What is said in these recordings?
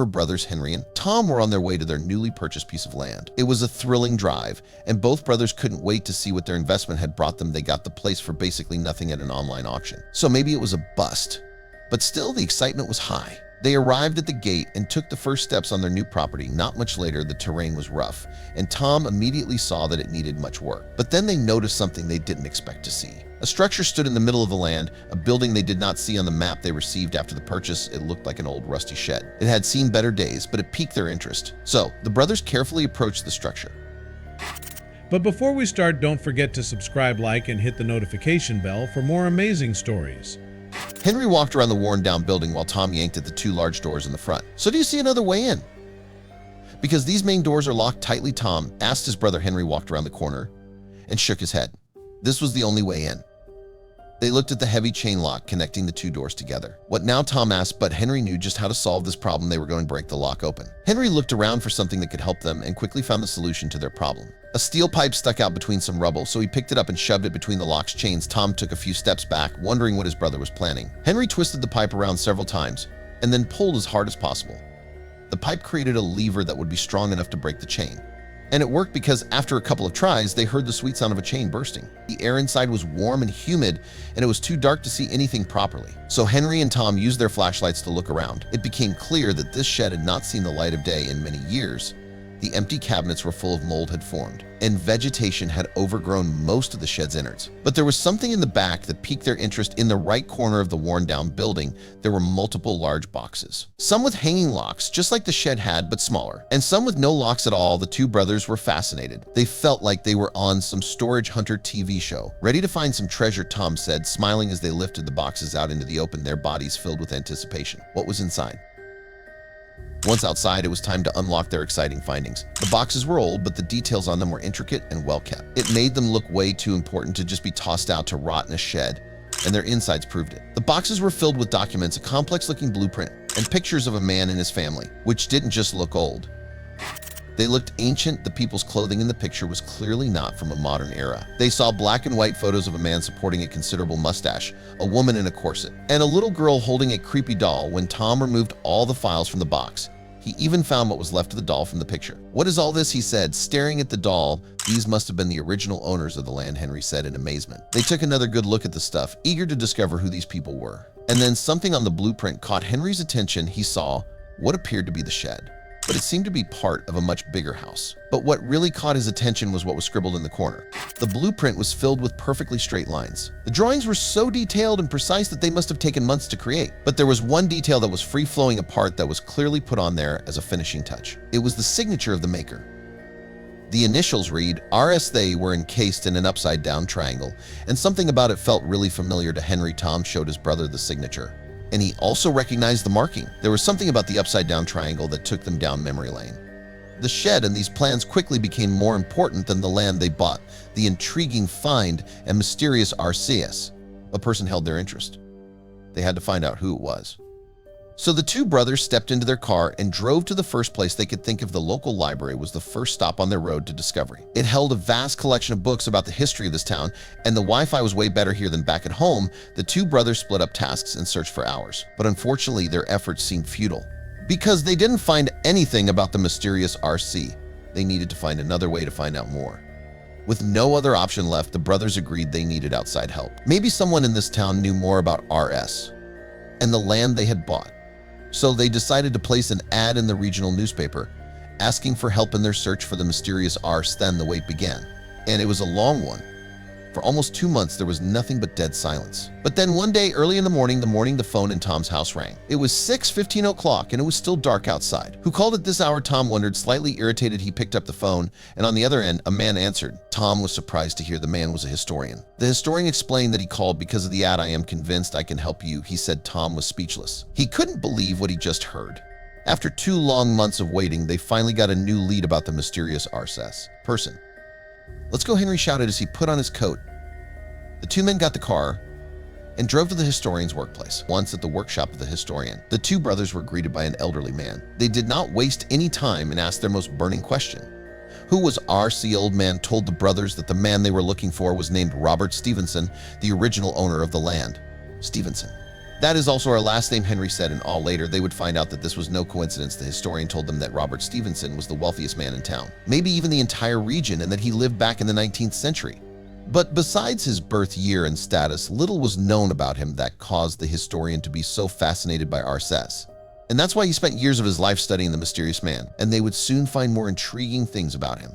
Her brothers Henry and Tom were on their way to their newly purchased piece of land. It was a thrilling drive, and both brothers couldn't wait to see what their investment had brought them. They got the place for basically nothing at an online auction. So maybe it was a bust, but still the excitement was high. They arrived at the gate and took the first steps on their new property. Not much later, the terrain was rough, and Tom immediately saw that it needed much work. But then they noticed something they didn't expect to see. A structure stood in the middle of the land, a building they did not see on the map they received after the purchase. It looked like an old rusty shed. It had seen better days, but it piqued their interest. So the brothers carefully approached the structure. But before we start, don't forget to subscribe, like, and hit the notification bell for more amazing stories. Henry walked around the worn-down building while Tom yanked at the two large doors in the front. So do you see another way in? Because these main doors are locked tightly, Tom asked his brother. Henry walked around the corner and shook his head. This was the only way in. They looked at the heavy chain lock connecting the two doors together. What now, Tom asked, but Henry knew just how to solve this problem. They were going to break the lock open. Henry looked around for something that could help them and quickly found the solution to their problem. A steel pipe stuck out between some rubble, so he picked it up and shoved it between the lock's chains. Tom took a few steps back, wondering what his brother was planning. Henry twisted the pipe around several times and then pulled as hard as possible. The pipe created a lever that would be strong enough to break the chain. And it worked because after a couple of tries, they heard the sweet sound of a chain bursting. The air inside was warm and humid, and it was too dark to see anything properly. So Henry and Tom used their flashlights to look around. It became clear that this shed had not seen the light of day in many years. The empty cabinets were full of mold had formed, and vegetation had overgrown most of the shed's innards. But there was something in the back that piqued their interest. In the right corner of the worn-down building, there were multiple large boxes. Some with hanging locks, just like the shed had, but smaller, and some with no locks at all. The two brothers were fascinated. They felt like they were on some storage hunter TV show. Ready to find some treasure, Tom said, smiling as they lifted the boxes out into the open, their bodies filled with anticipation. What was inside? Once outside, it was time to unlock their exciting findings. The boxes were old, but the details on them were intricate and well kept. It made them look way too important to just be tossed out to rot in a shed, and their insides proved it. The boxes were filled with documents, a complex-looking blueprint, and pictures of a man and his family, which didn't just look old. They looked ancient. The people's clothing in the picture was clearly not from a modern era. They saw black and white photos of a man supporting a considerable mustache, a woman in a corset, and a little girl holding a creepy doll. When Tom removed all the files from the box, he even found what was left of the doll from the picture. What is all this? He said, staring at the doll. These must have been the original owners of the land, Henry said in amazement. They took another good look at the stuff, eager to discover who these people were. And then something on the blueprint caught Henry's attention. He saw what appeared to be the shed, but it seemed to be part of a much bigger house. But what really caught his attention was what was scribbled in the corner. The blueprint was filled with perfectly straight lines. The drawings were so detailed and precise that they must have taken months to create. But there was one detail that was free-flowing apart that was clearly put on there as a finishing touch. It was the signature of the maker. The initials read RS. They were encased in an upside-down triangle, and something about it felt really familiar to Henry. Tom showed his brother the signature, and he also recognized the marking. There was something about the upside-down triangle that took them down memory lane. The shed and these plans quickly became more important than the land they bought. The intriguing find and mysterious RCS. A person held their interest. They had to find out who it was. So the two brothers stepped into their car and drove to the first place they could think of. The local library was the first stop on their road to discovery. It held a vast collection of books about the history of this town, and the Wi-Fi was way better here than back at home. The two brothers split up tasks and searched for hours. But unfortunately, their efforts seemed futile, because they didn't find anything about the mysterious RC. They needed to find another way to find out more. With no other option left, the brothers agreed they needed outside help. Maybe someone in this town knew more about RS and the land they had bought. So they decided to place an ad in the regional newspaper, asking for help in their search for the mysterious RS. Then the wait began, and it was a long one. For almost 2 months, there was nothing but dead silence. But then one day, early in the morning, the phone in Tom's house rang. It was 6:15 o'clock, and it was still dark outside. Who called at this hour? Tom wondered. Slightly irritated, he picked up the phone, and on the other end, a man answered. Tom was surprised to hear the man was a historian. The historian explained that he called because of the ad. I am convinced I can help you, he said. Tom was speechless. He couldn't believe what he just heard. After 2 long months of waiting, they finally got a new lead about the mysterious RS person. Let's go, Henry shouted as he put on his coat. The two men got the car and drove to the historian's workplace. Once at the workshop of the historian, the two brothers were greeted by an elderly man. They did not waste any time and asked their most burning question. Who was RC? The old man told the brothers that the man they were looking for was named Robert Stevenson, the original owner of the land. Stevenson. That is also our last name, Henry said, and all later they would find out that this was no coincidence. The historian told them that Robert Stevenson was the wealthiest man in town, maybe even the entire region, and that he lived back in the 19th century. But besides his birth year and status, little was known about him that caused the historian to be so fascinated by Arcès. And that's why he spent years of his life studying the mysterious man, and they would soon find more intriguing things about him.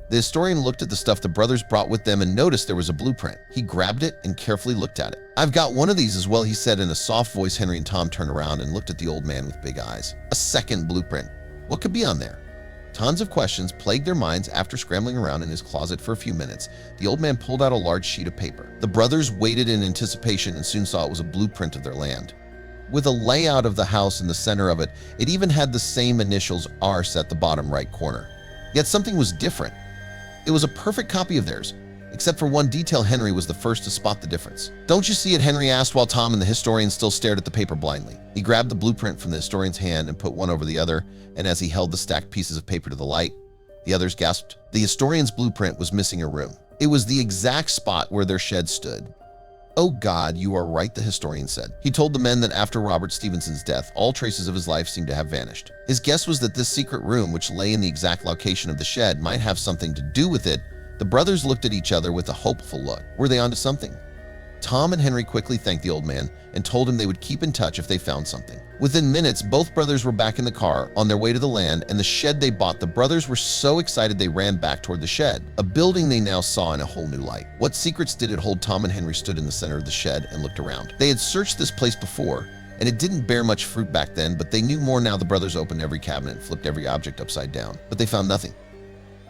The historian looked at the stuff the brothers brought with them and noticed there was a blueprint. He grabbed it and carefully looked at it. "I've got one of these as well," he said in a soft voice. Henry and Tom turned around and looked at the old man with big eyes. A second blueprint. What could be on there? Tons of questions plagued their minds. After scrambling around in his closet for a few minutes, the old man pulled out a large sheet of paper. The brothers waited in anticipation and soon saw it was a blueprint of their land. With a layout of the house in the center of it, it even had the same initials, Ars, at the bottom right corner. Yet something was different. It was a perfect copy of theirs, except for one detail. Henry was the first to spot the difference. "Don't you see it?" Henry asked while Tom and the historian still stared at the paper blindly. He grabbed the blueprint from the historian's hand and put one over the other, and as he held the stacked pieces of paper to the light, the others gasped. The historian's blueprint was missing a room. It was the exact spot where their shed stood. "Oh God, you are right," the historian said. He told the men that after Robert Stevenson's death, all traces of his life seemed to have vanished. His guess was that this secret room, which lay in the exact location of the shed, might have something to do with it. The brothers looked at each other with a hopeful look. Were they onto something? Tom and Henry quickly thanked the old man and told him they would keep in touch if they found something. Within minutes, both brothers were back in the car on their way to the land and the shed they bought. The brothers were so excited they ran back toward the shed, a building they now saw in a whole new light. What secrets did it hold? Tom and Henry stood in the center of the shed and looked around. They had searched this place before, and it didn't bear much fruit back then, but they knew more now. The brothers opened every cabinet and flipped every object upside down, but they found nothing.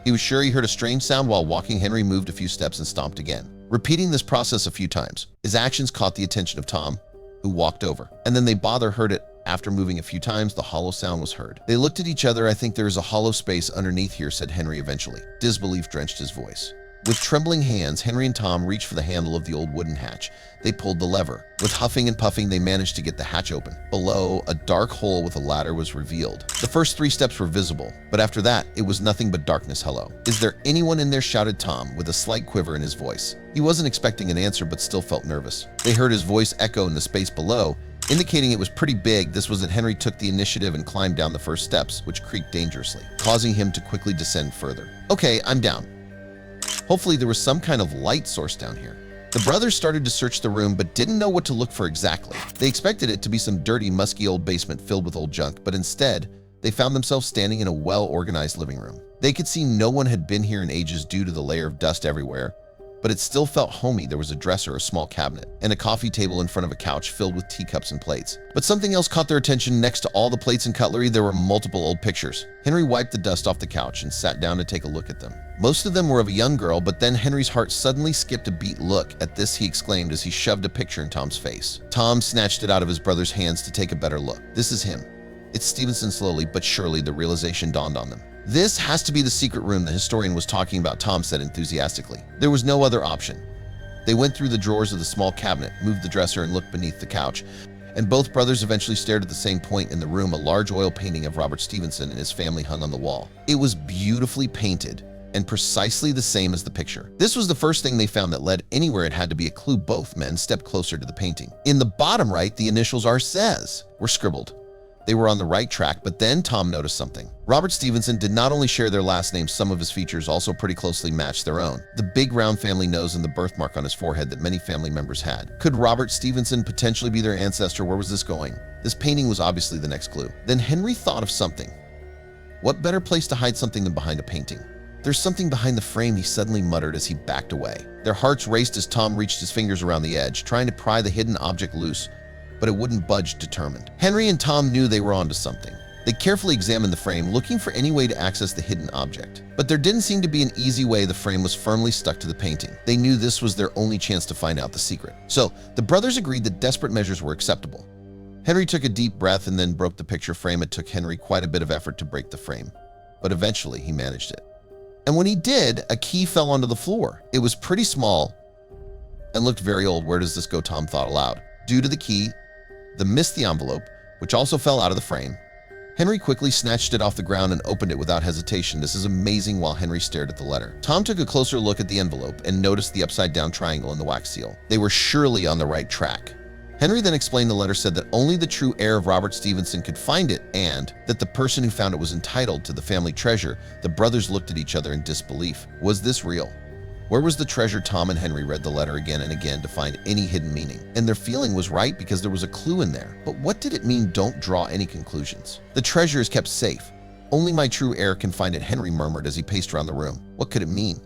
He was sure he heard a strange sound while walking. Henry moved a few steps and stomped again, repeating this process a few times. His actions caught the attention of Tom, who walked over, and then they heard it. After moving a few times, the hollow sound was heard. They looked at each other. "I think there is a hollow space underneath here," said Henry eventually. Disbelief drenched his voice. With trembling hands, Henry and Tom reached for the handle of the old wooden hatch. They pulled the lever. With huffing and puffing, they managed to get the hatch open. Below, a dark hole with a ladder was revealed. The first 3 steps were visible, but after that, it was nothing but darkness. "Hello. Is there anyone in there?" shouted Tom, with a slight quiver in his voice. He wasn't expecting an answer, but still felt nervous. They heard his voice echo in the space below, indicating it was pretty big. This was that Henry took the initiative and climbed down the first steps, which creaked dangerously, causing him to quickly descend further. "Okay, I'm down. Hopefully there was some kind of light source down here." The brothers started to search the room, but didn't know what to look for exactly. They expected it to be some dirty, musky old basement filled with old junk, but instead, they found themselves standing in a well-organized living room. They could see no one had been here in ages due to the layer of dust everywhere, but it still felt homey. There was a dresser, a small cabinet, and a coffee table in front of a couch filled with teacups and plates. But something else caught their attention. Next to all the plates and cutlery, there were multiple old pictures. Henry wiped the dust off the couch and sat down to take a look at them. Most of them were of a young girl, but then Henry's heart suddenly skipped a beat. "Look at this," he exclaimed as he shoved a picture in Tom's face. Tom snatched it out of his brother's hands to take a better look. "This is him. It's Stevenson." Slowly but surely, the realization dawned on them. "This has to be the secret room the historian was talking about," Tom said enthusiastically. There was no other option. They went through the drawers of the small cabinet, moved the dresser, and looked beneath the couch, and both brothers eventually stared at the same point in the room. A large oil painting of Robert Stevenson and his family hung on the wall. It was beautifully painted and precisely the same as the picture. This was the first thing they found that led anywhere. It had to be a clue. Both men stepped closer to the painting. In the bottom right, the initials Arcès were scribbled. They were on the right track, but then Tom noticed something. Robert Stevenson did not only share their last name, some of his features also pretty closely matched their own. The big round family nose and the birthmark on his forehead that many family members had. Could Robert Stevenson potentially be their ancestor? Where was this going? This painting was obviously the next clue. Then Henry thought of something. What better place to hide something than behind a painting? "There's something behind the frame," he suddenly muttered as he backed away. Their hearts raced as Tom reached his fingers around the edge, trying to pry the hidden object loose, but it wouldn't budge. Determined, Henry and Tom knew they were onto something. They carefully examined the frame, looking for any way to access the hidden object. But there didn't seem to be an easy way. The frame was firmly stuck to the painting. They knew this was their only chance to find out the secret. So the brothers agreed that desperate measures were acceptable. Henry took a deep breath and then broke the picture frame. It took Henry quite a bit of effort to break the frame, but eventually he managed it. And when he did, a key fell onto the floor. It was pretty small and looked very old. Where does this go? Tom thought aloud. Due to the key, missed the envelope, which also fell out of the frame. Henry quickly snatched it off the ground and opened it without hesitation. "This is amazing." While Henry stared at the letter, Tom took a closer look at the envelope and noticed the upside-down triangle in the wax seal. They were surely on the right track. Henry then explained the letter said that only the true heir of Robert Stevenson could find it and that the person who found it was entitled to the family treasure. The brothers looked at each other in disbelief. Was this real? Where was the treasure? Tom and Henry read the letter again and again to find any hidden meaning. And their feeling was right because there was a clue in there. But what did it mean? Don't draw any conclusions. The treasure is kept safe. Only my true heir can find it, Henry murmured as he paced around the room. What could it mean?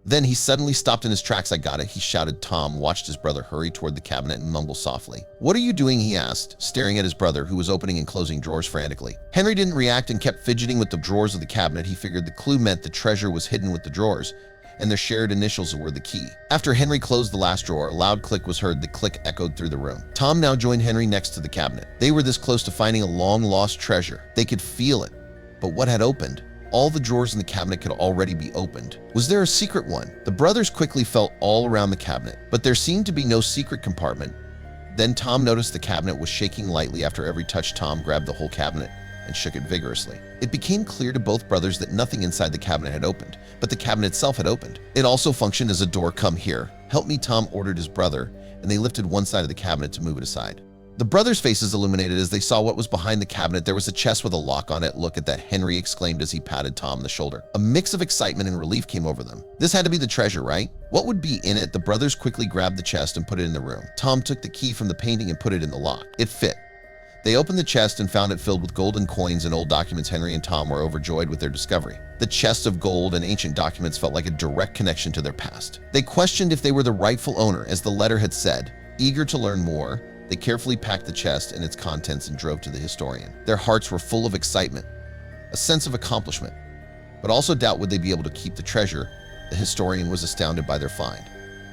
Then he suddenly stopped in his tracks. I got it, he shouted. Tom watched his brother hurry toward the cabinet and mumble softly. What are you doing? He asked, staring at his brother, who was opening and closing drawers frantically. Henry didn't react and kept fidgeting with the drawers of the cabinet. He figured the clue meant the treasure was hidden with the drawers, and their shared initials were the key. After Henry closed the last drawer, a loud click was heard. The click echoed through the room. Tom now joined Henry next to the cabinet. They were this close to finding a long-lost treasure. They could feel it. But what had opened? All the drawers in the cabinet could already be opened. Was there a secret one? The brothers quickly felt all around the cabinet, but there seemed to be no secret compartment. Then Tom noticed the cabinet was shaking lightly. After every touch, Tom grabbed the whole cabinet and shook it vigorously. It became clear to both brothers that nothing inside the cabinet had opened, but the cabinet itself had opened. It also functioned as a door. Come here. Help me, Tom ordered his brother, and they lifted one side of the cabinet to move it aside. The brothers' faces illuminated as they saw what was behind the cabinet. There was a chest with a lock on it. Look at that, Henry exclaimed as he patted Tom on the shoulder. A mix of excitement and relief came over them. This had to be the treasure, right? What would be in it? The brothers quickly grabbed the chest and put it in the room. Tom took the key from the painting and put it in the lock. It fit. They opened the chest and found it filled with golden coins and old documents. Henry and Tom were overjoyed with their discovery. The chest of gold and ancient documents felt like a direct connection to their past. They questioned if they were the rightful owner, as the letter had said. Eager to learn more, they carefully packed the chest and its contents and drove to the historian. Their hearts were full of excitement, a sense of accomplishment, but also doubt would they be able to keep the treasure. The historian was astounded by their find.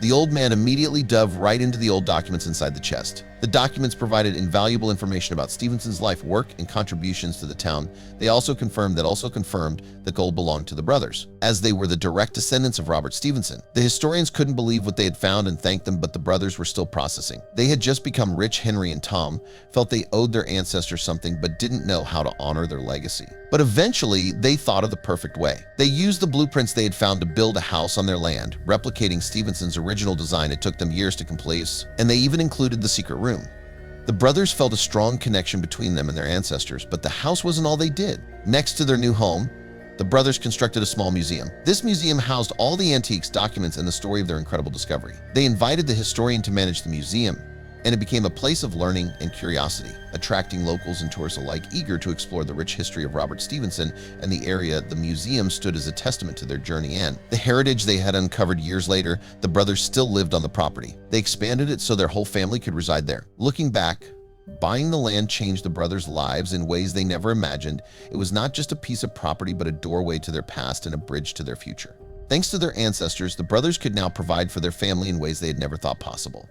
The old man immediately dove right into the old documents inside the chest. The documents provided invaluable information about Stevenson's life, work, and contributions to the town. They also confirmed that gold belonged to the brothers, as they were the direct descendants of Robert Stevenson. The historians couldn't believe what they had found and thanked them, but the brothers were still processing. They had just become rich. Henry and Tom felt they owed their ancestors something, but didn't know how to honor their legacy. But eventually, they thought of the perfect way. They used the blueprints they had found to build a house on their land, replicating Stevenson's original design. It took them years to complete, and they even included the secret room. The brothers felt a strong connection between them and their ancestors, but the house wasn't all they did. Next to their new home, the brothers constructed a small museum. This museum housed all the antiques, documents, and the story of their incredible discovery. They invited the historian to manage the museum, and it became a place of learning and curiosity, attracting locals and tourists alike eager to explore the rich history of Robert Stevenson and the area. The museum stood as a testament to their journey and the heritage they had uncovered. Years later, the brothers still lived on the property. They expanded it so their whole family could reside there. Looking back, buying the land changed the brothers' lives in ways they never imagined. It was not just a piece of property, but a doorway to their past and a bridge to their future. Thanks to their ancestors, the brothers could now provide for their family in ways they had never thought possible.